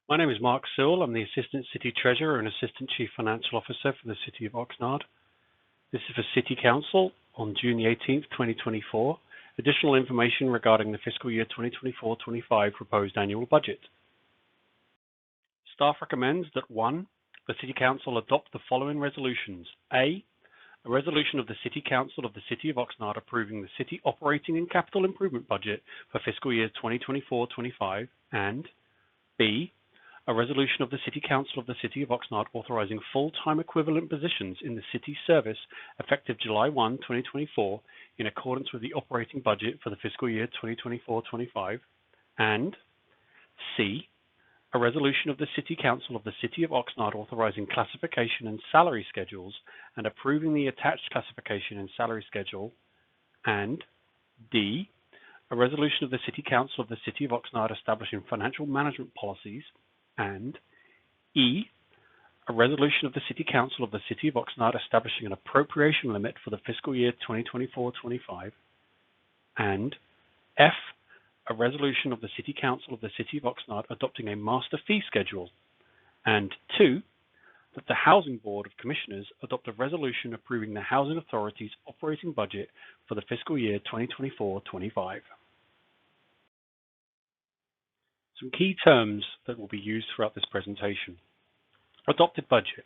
My name is Mark Sewell. I'm the Assistant City Treasurer and Assistant Chief Financial Officer for the City of Oxnard. This is for City Council on June the 18th, 2024. Additional information regarding the fiscal year 2024-25 proposed annual budget. Staff recommends that 1. The City Council adopt the following resolutions. A resolution of the City Council of the City of Oxnard approving the City Operating and Capital Improvement Budget for fiscal year 2024-25, and B. A resolution of the City Council of the City of Oxnard authorizing full-time equivalent positions in the City service effective July 1, 2024, in accordance with the operating budget for the fiscal year 2024-25, and C. A resolution of the City Council of the City of Oxnard authorizing classification and salary schedules and approving the attached classification and salary schedule, and D. A resolution of the City Council of the City of Oxnard establishing financial management policies, and E. A resolution of the City Council of the City of Oxnard establishing an appropriation limit for the fiscal year 2024-25, and F. A resolution of the City Council of the City of Oxnard adopting a master fee schedule, and 2. That the Housing Board of Commissioners adopt a resolution approving the Housing Authority's operating budget for the fiscal year 2024-25. Some key terms that will be used throughout this presentation. Adopted budget.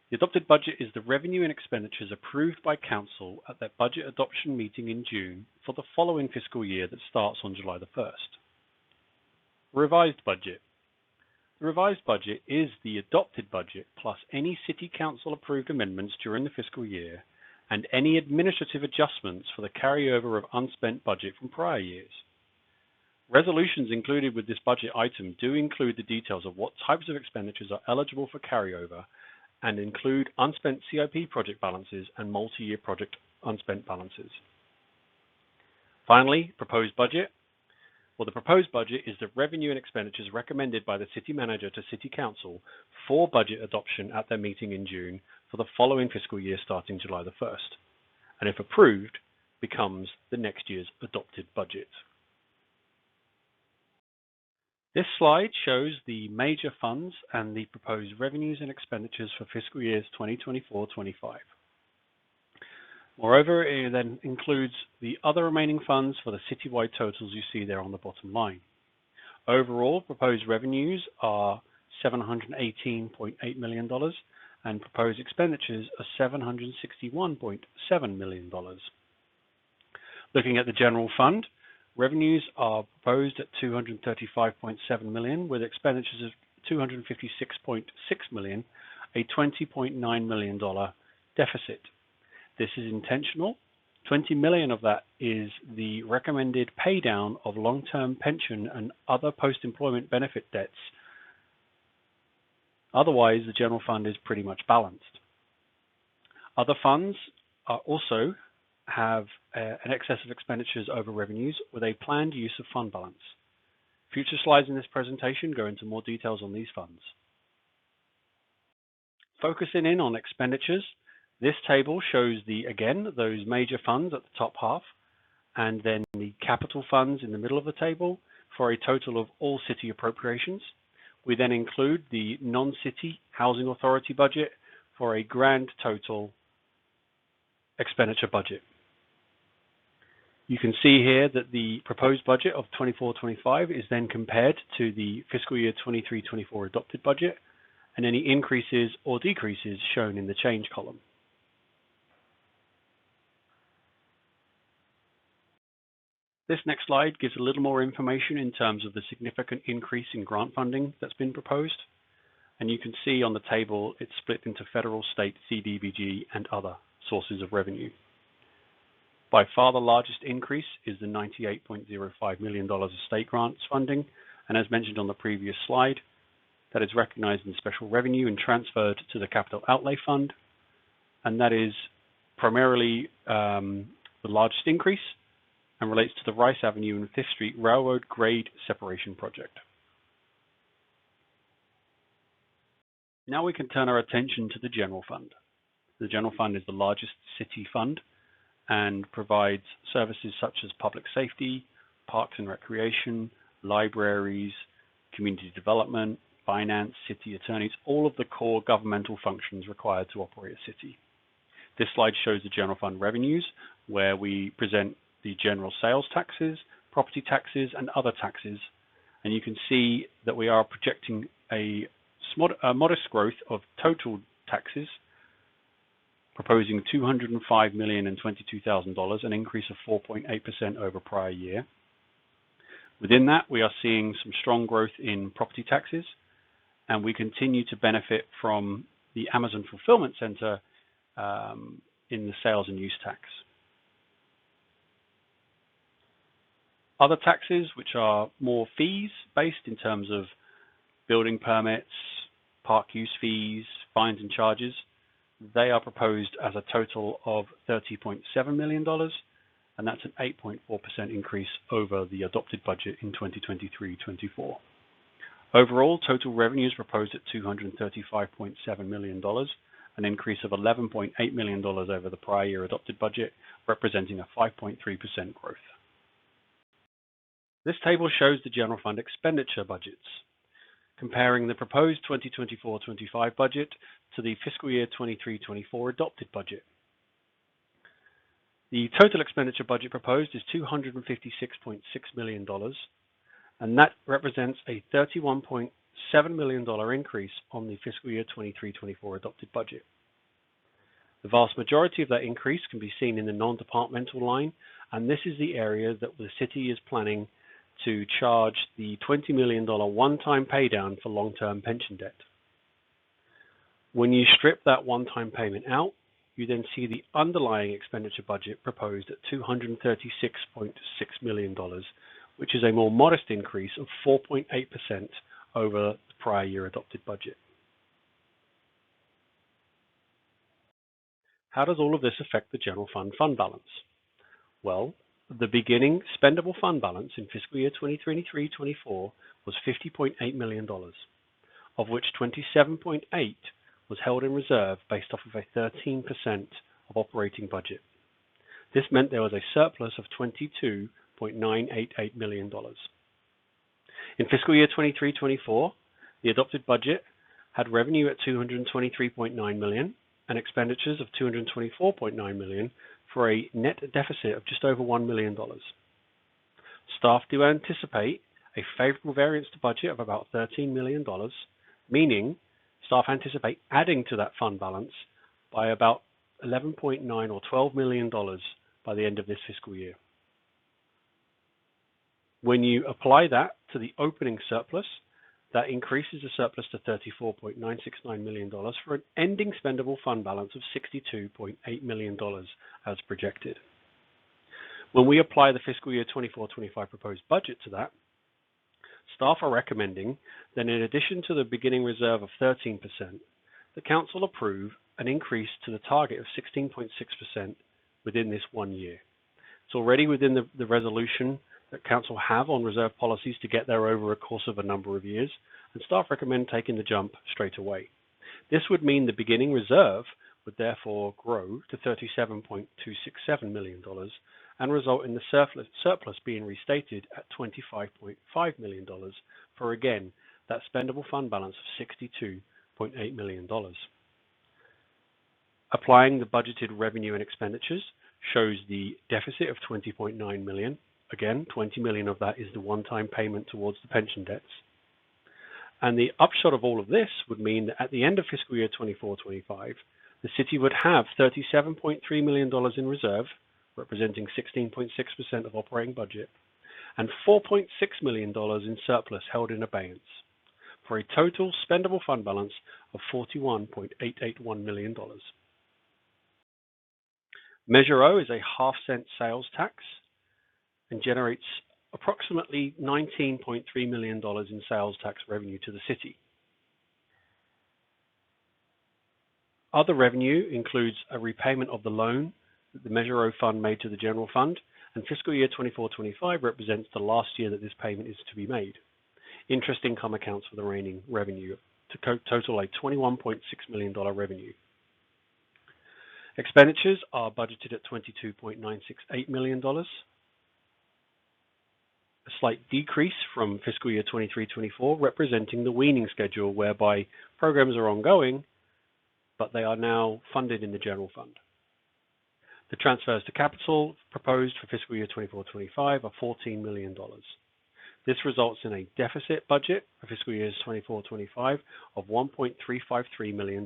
The adopted budget is the revenue and expenditures approved by Council at their budget adoption meeting in June for the following fiscal year that starts on July the 1st. Revised budget. The revised budget is the adopted budget plus any City Council approved amendments during the fiscal year and any administrative adjustments for the carryover of unspent budget from prior years. Resolutions included with this budget item do include the details of what types of expenditures are eligible for carryover and include unspent CIP project balances and multi-year project unspent balances. Finally, proposed budget. Well, the proposed budget is the revenue and expenditures recommended by the City Manager to City Council for budget adoption at their meeting in June for the following fiscal year starting July the 1st, and if approved, becomes the next year's adopted budget. This slide shows the major funds and the proposed revenues and expenditures for fiscal years 2024-25. Moreover, it then includes the other remaining funds for the citywide totals you see there on the bottom line. Overall, proposed revenues are $718.8 million and proposed expenditures are $761.7 million. Looking at the general fund, revenues are proposed at $235.7 million, with expenditures of $256.6 million, a $20.9 million deficit. This is intentional. $20 million of that is the recommended pay down of long-term pension and other post-employment benefit debts. Otherwise, the general fund is pretty much balanced. Other funds are also have an excess of expenditures over revenues with a planned use of fund balance. Future slides in this presentation go into more details on these funds. Focusing in on expenditures, this table shows those major funds at the top half, and then the capital funds in the middle of the table for a total of all city appropriations. We then include the non-city housing authority budget for a grand total expenditure budget. You can see here that the proposed budget of 24-25 is then compared to the fiscal year 23-24 adopted budget, and any increases or decreases shown in the change column. This next slide gives a little more information in terms of the significant increase in grant funding that's been proposed. And you can see on the table it's split into federal, state, CDBG, and other sources of revenue. By far the largest increase is the $98.05 million of state grants funding, and as mentioned on the previous slide, that is recognized in special revenue and transferred to the Capital Outlay Fund, and that is primarily the largest increase and relates to the Rice Avenue and 5th Street Railroad Grade Separation Project. Now we can turn our attention to the General Fund. The General Fund is the largest city fund and provides services such as public safety, parks and recreation, libraries, community development, finance, city attorneys, all of the core governmental functions required to operate a city. This slide shows the general fund revenues, where we present the general sales taxes, property taxes, and other taxes. And you can see that we are projecting a modest growth of total taxes, proposing $205,022,000, an increase of 4.8% over prior year. Within that, we are seeing some strong growth in property taxes, and we continue to benefit from the Amazon Fulfillment Center in the sales and use tax. Other taxes, which are more fees based in terms of building permits, park use fees, fines and charges, they are proposed as a total of $30.7 million, and that's an 8.4% increase over the adopted budget in 2023-24. Overall, total revenues proposed at $235.7 million, an increase of $11.8 million over the prior year adopted budget, representing a 5.3% growth. This table shows the general fund expenditure budgets, comparing the proposed 2024-25 budget to the fiscal year 23-24 adopted budget. The total expenditure budget proposed is $256.6 million, and that represents a $31.7 million increase on the fiscal year 23-24 adopted budget. The vast majority of that increase can be seen in the non-departmental line, and this is the area that the city is planning to charge the $20 million one-time paydown for long-term pension debt. When you strip that one-time payment out, you then see the underlying expenditure budget proposed at $236.6 million, which is a more modest increase of 4.8% over the prior year adopted budget. How does all of this affect the general fund balance? Well, the beginning spendable fund balance in fiscal year 2023-24 was $50.8 million, of which 27.8 was held in reserve based off of a 13% of operating budget. This meant there was a surplus of $22.988 million. In fiscal year 23-24, the adopted budget had revenue at $223.9 million and expenditures of $224.9 million for a net deficit of just over $1 million. Staff do anticipate a favorable variance to budget of about $13 million, meaning staff anticipate adding to that fund balance by about $11.9 or $12 million by the end of this fiscal year. When you apply that to the opening surplus, that increases the surplus to $34.969 million for an ending spendable fund balance of $62.8 million as projected. When we apply the fiscal year 24-25 proposed budget to that, staff are recommending that in addition to the beginning reserve of 13%, the council approve an increase to the target of 16.6% within this 1 year. It's already within the resolution that council have on reserve policies to get there over a course of a number of years, and staff recommend taking the jump straight away. This would mean the beginning reserve would therefore grow to $37.267 million and result in the surplus being restated at $25.5 million for, again, that spendable fund balance of $62.8 million. Applying the budgeted revenue and expenditures shows the deficit of $20.9 million. Again, $20 million of that is the one-time payment towards the pension debts. And the upshot of all of this would mean that at the end of fiscal year 24-25, the city would have $37.3 million in reserve, representing 16.6% of operating budget, and $4.6 million in surplus held in abeyance, for a total spendable fund balance of $41.881 million. Measure O is a half-cent sales tax and generates approximately $19.3 million in sales tax revenue to the city. Other revenue includes a repayment of the loan that the Measure O fund made to the general fund, and fiscal year 24-25 represents the last year that this payment is to be made. Interest income accounts for the remaining revenue to total a $21.6 million revenue. Expenditures are budgeted at $22.968 million. a slight decrease from fiscal year 23-24, representing the weaning schedule whereby programs are ongoing, but they are now funded in the general fund. The transfers to capital proposed for fiscal year 24-25 are $14 million. This results in a deficit budget for fiscal years 24-25 of $1.353 million.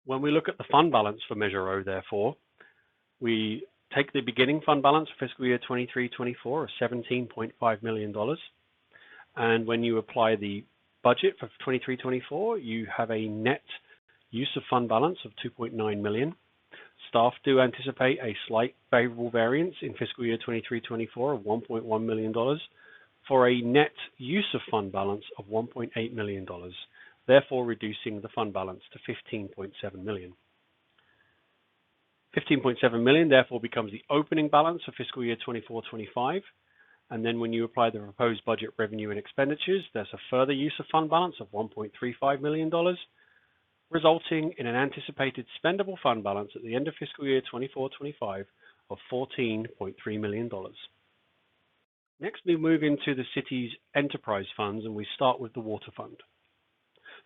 When we look at the fund balance for Measure O, therefore, we take the beginning fund balance for fiscal year 23-24 of $17.5 million. And when you apply the budget for 23-24, you have a net use of fund balance of $2.9 million. Staff do anticipate a slight favorable variance in fiscal year 23-24 of $1.1 million for a net use of fund balance of $1.8 million, therefore reducing the fund balance to $15.7 million. $15.7 million therefore becomes the opening balance for fiscal year 24-25, and then when you apply the proposed budget revenue and expenditures, there's a further use of fund balance of $1.35 million, resulting in an anticipated spendable fund balance at the end of fiscal year 24-25 of $14.3 million. Next, we move into the city's enterprise funds, and we start with the water fund.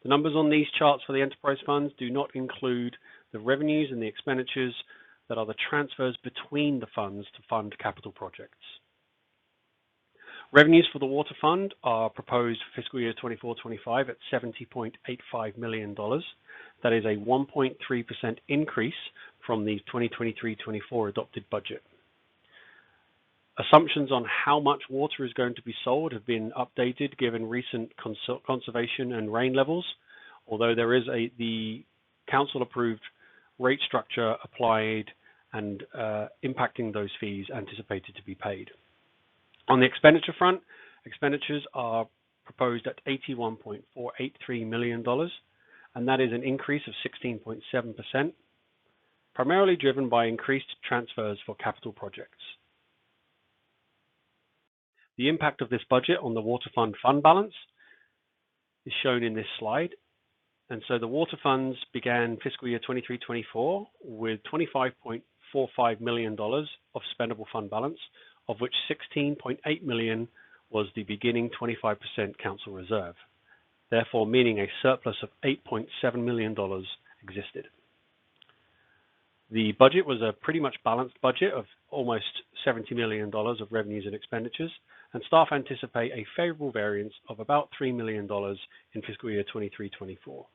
The numbers on these charts for the enterprise funds do not include the revenues and the expenditures that are the transfers between the funds to fund capital projects. Revenues for the water fund are proposed for fiscal year 24-25 at $70.85 million. That is a 1.3% increase from the 2023-24 adopted budget. Assumptions on how much water is going to be sold have been updated given recent conservation and rain levels, although there is the council-approved rate structure applied and impacting those fees anticipated to be paid. On the expenditure front, expenditures are proposed at $81.483 million, and that is an increase of 16.7%, primarily driven by increased transfers for capital projects. The impact of this budget on the water fund balance is shown in this slide. And so the water funds began fiscal year 23-24 with $25.45 million of spendable fund balance, of which $16.8 million was the beginning 25% council reserve, therefore meaning a surplus of $8.7 million existed. The budget was a pretty much balanced budget of almost $70 million of revenues and expenditures, and staff anticipate a favorable variance of about $3 million in fiscal year 23-24.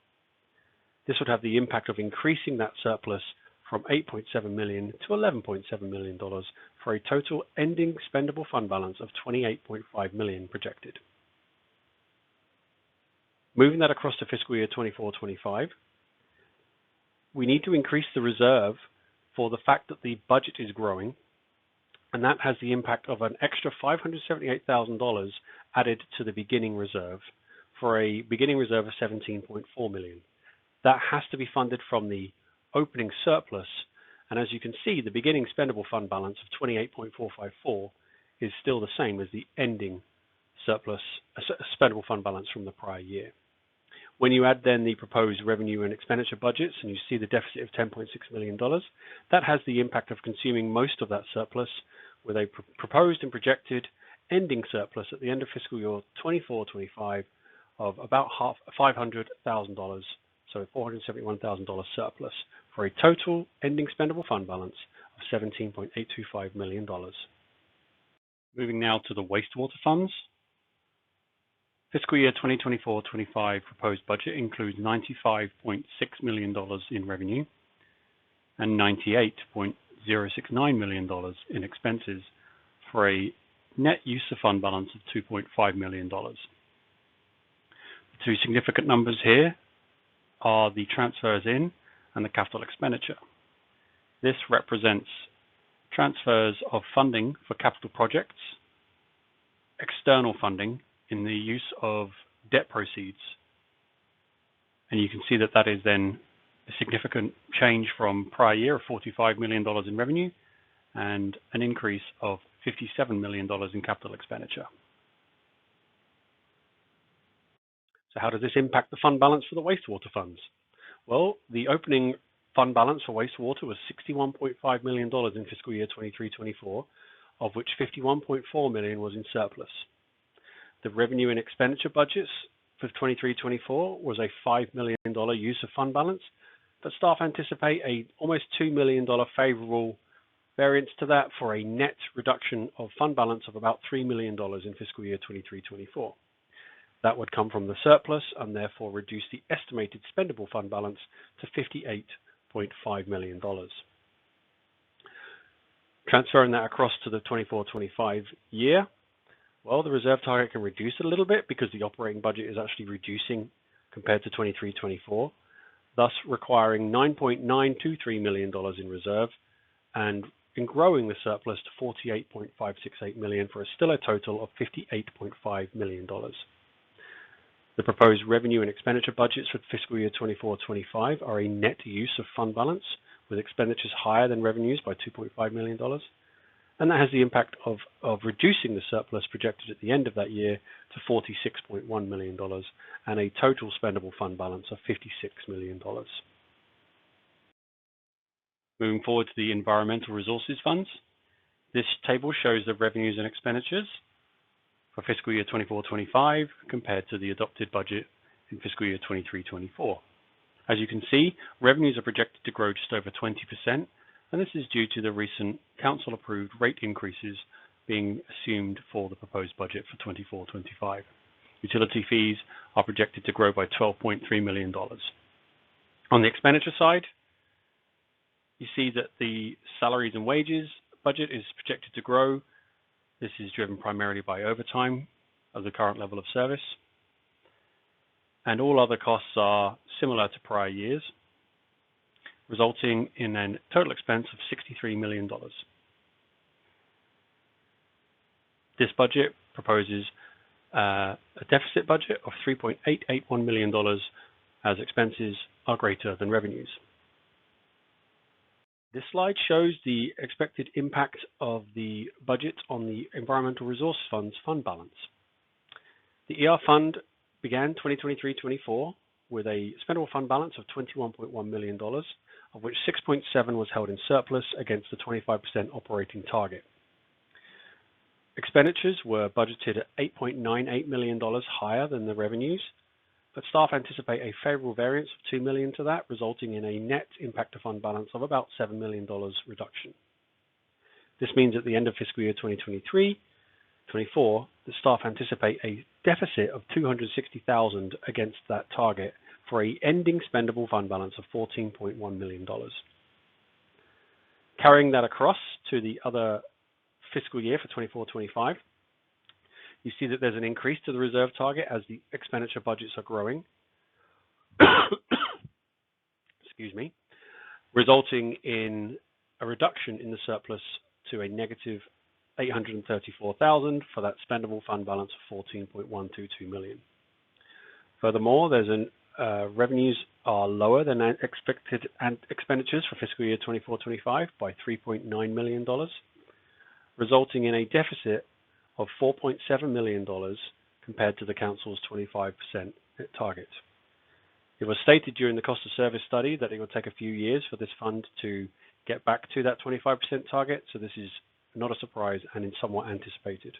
This would have the impact of increasing that surplus from $8.7 million to $11.7 million for a total ending spendable fund balance of $28.5 million projected. Moving that across to fiscal year 24-25, we need to increase the reserve for the fact that the budget is growing, and that has the impact of an extra $578,000 added to the beginning reserve for a beginning reserve of $17.4 million. That has to be funded from the opening surplus, and as you can see, the beginning spendable fund balance of $28.454 is still the same as the ending surplus spendable fund balance from the prior year. When you add then the proposed revenue and expenditure budgets and you see the deficit of $10.6 million, that has the impact of consuming most of that surplus with a proposed and projected ending surplus at the end of fiscal year 24-25 of about $500,000, so $471,000 surplus for a total ending spendable fund balance of $17.825 million. Moving now to the wastewater funds. Fiscal year 2024-25 proposed budget includes $95.6 million in revenue and $98.069 million in expenses for a net use of fund balance of $2.5 million. The two significant numbers here are the transfers in and the capital expenditure. This represents transfers of funding for capital projects, external funding in the use of debt proceeds. And you can see that that is then a significant change from prior year of $45 million in revenue and an increase of $57 million in capital expenditure. So how does this impact the fund balance for the wastewater funds? Well, the opening fund balance for wastewater was $61.5 million in fiscal year 23-24, of which $51.4 million was in surplus. The revenue and expenditure budgets for 23-24 was a $5 million use of fund balance, but staff anticipate a almost $2 million favorable variance to that for a net reduction of fund balance of about $3 million in fiscal year 23-24. That would come from the surplus and therefore reduce the estimated spendable fund balance to $58.5 million. Transferring that across to the 24-25 year, well, the reserve target can reduce a little bit because the operating budget is actually reducing compared to 23-24, thus requiring $9.923 million in reserve and in growing the surplus to $48.568 million for still a total of $58.5 million. The proposed revenue and expenditure budgets for fiscal year 24-25 are a net use of fund balance, with expenditures higher than revenues by $2.5 million. And that has the impact of reducing the surplus projected at the end of that year to $46.1 million and a total spendable fund balance of $56 million. Moving forward to the environmental resources funds, this table shows the revenues and expenditures for fiscal year 24-25 compared to the adopted budget in fiscal year 23-24. As you can see, revenues are projected to grow just over 20%, and this is due to the recent council-approved rate increases being assumed for the proposed budget for 24-25. Utility fees are projected to grow by $12.3 million. On the expenditure side, you see that the salaries and wages budget is projected to grow. This is driven primarily by overtime of the current level of service. And all other costs are similar to prior years, resulting in a total expense of $63 million. This budget proposes a deficit budget of $3.881 million as expenses are greater than revenues. This slide shows the expected impact of the budget on the Environmental Resource Fund's fund balance. The ER Fund began 2023-24 with a spendable fund balance of $21.1 million, of which 6.7 was held in surplus against the 25% operating target. Expenditures were budgeted at $8.98 million higher than the revenues, but staff anticipate a favorable variance of $2 million to that, resulting in a net impact to fund balance of about $7 million reduction. This means at the end of fiscal year 2023-24, the staff anticipate a deficit of $260,000 against that target for an ending spendable fund balance of $14.1 million. Carrying that across to the other fiscal year for 24-25, you see that there's an increase to the reserve target as the expenditure budgets are growing, excuse me, resulting in a reduction in the surplus to a negative $834,000 for that spendable fund balance of $14.122 million. Furthermore, revenues are lower than expected and expenditures for fiscal year 24-25 by $3.9 million, resulting in a deficit of $4.7 million compared to the Council's 25% target. It was stated during the cost of service study that it would take a few years for this fund to get back to that 25% target, so this is not a surprise and is somewhat anticipated.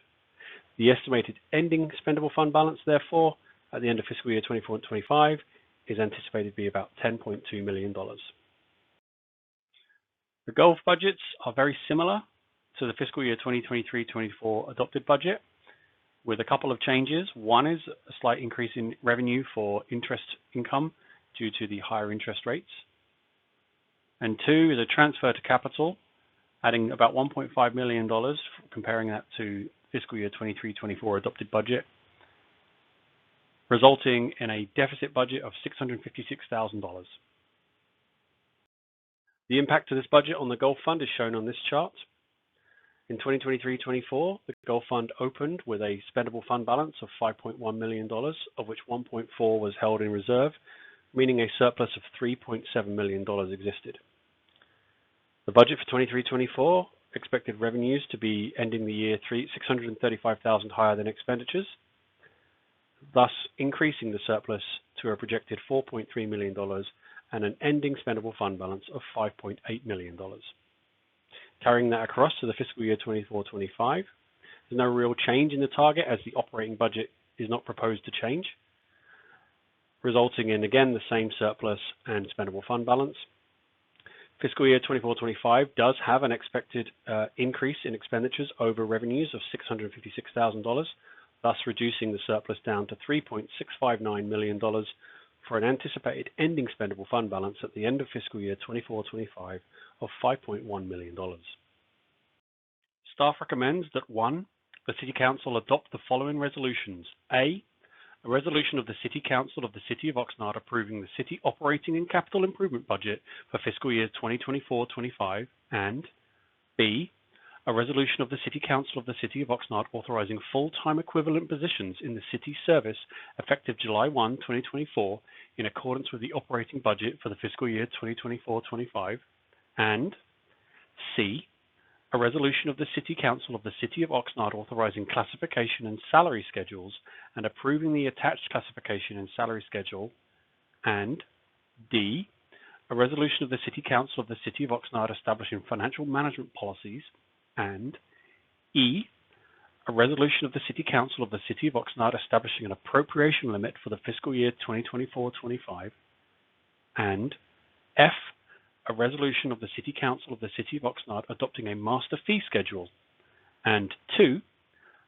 The estimated ending spendable fund balance, therefore, at the end of fiscal year 24-25 is anticipated to be about $10.2 million. The Gulf budgets are very similar to the fiscal year 2023-24 adopted budget, with a couple of changes. One is a slight increase in revenue for interest income due to the higher interest rates. And two is a transfer to capital, adding about $1.5 million, comparing that to fiscal year 23-24 adopted budget, resulting in a deficit budget of $656,000. The impact of this budget on the Gulf Fund is shown on this chart. In 2023-24, the Gulf Fund opened with a spendable fund balance of $5.1 million, of which $1.4 was held in reserve, meaning a surplus of $3.7 million existed. The budget for 23-24 expected revenues to be ending the year $635,000 higher than expenditures, thus increasing the surplus to a projected $4.3 million and an ending spendable fund balance of $5.8 million. Carrying that across to the fiscal year 24-25, there's no real change in the target as the operating budget is not proposed to change, resulting in, again, the same surplus and spendable fund balance. Fiscal year 24-25 does have an expected increase in expenditures over revenues of $656,000, thus reducing the surplus down to $3.659 million for an anticipated ending spendable fund balance at the end of fiscal year 24-25 of $5.1 million. Staff recommends that 1. The City Council adopt the following resolutions. A resolution of the City Council of the City of Oxnard approving the city operating and capital improvement budget for fiscal year 2024-25, and B, a resolution of the City Council of the City of Oxnard authorizing full-time equivalent positions in the city service effective July 1, 2024, in accordance with the operating budget for the fiscal year 2024-25, and C, a resolution of the City Council of the City of Oxnard authorizing classification and salary schedules and approving the attached classification and salary schedule, and D, a resolution of the City Council of the City of Oxnard establishing financial management policies, and E, a resolution of the City Council of the City of Oxnard establishing an appropriation limit for the fiscal year 2024-25, and F, a resolution of the City Council of the City of Oxnard adopting a master fee schedule, and 2,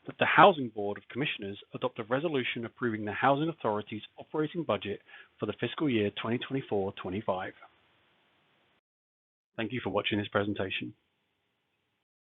that the Housing Board of Commissioners adopt a resolution approving the Housing Authority's operating budget for the fiscal year 2024-25. Thank you for watching this presentation.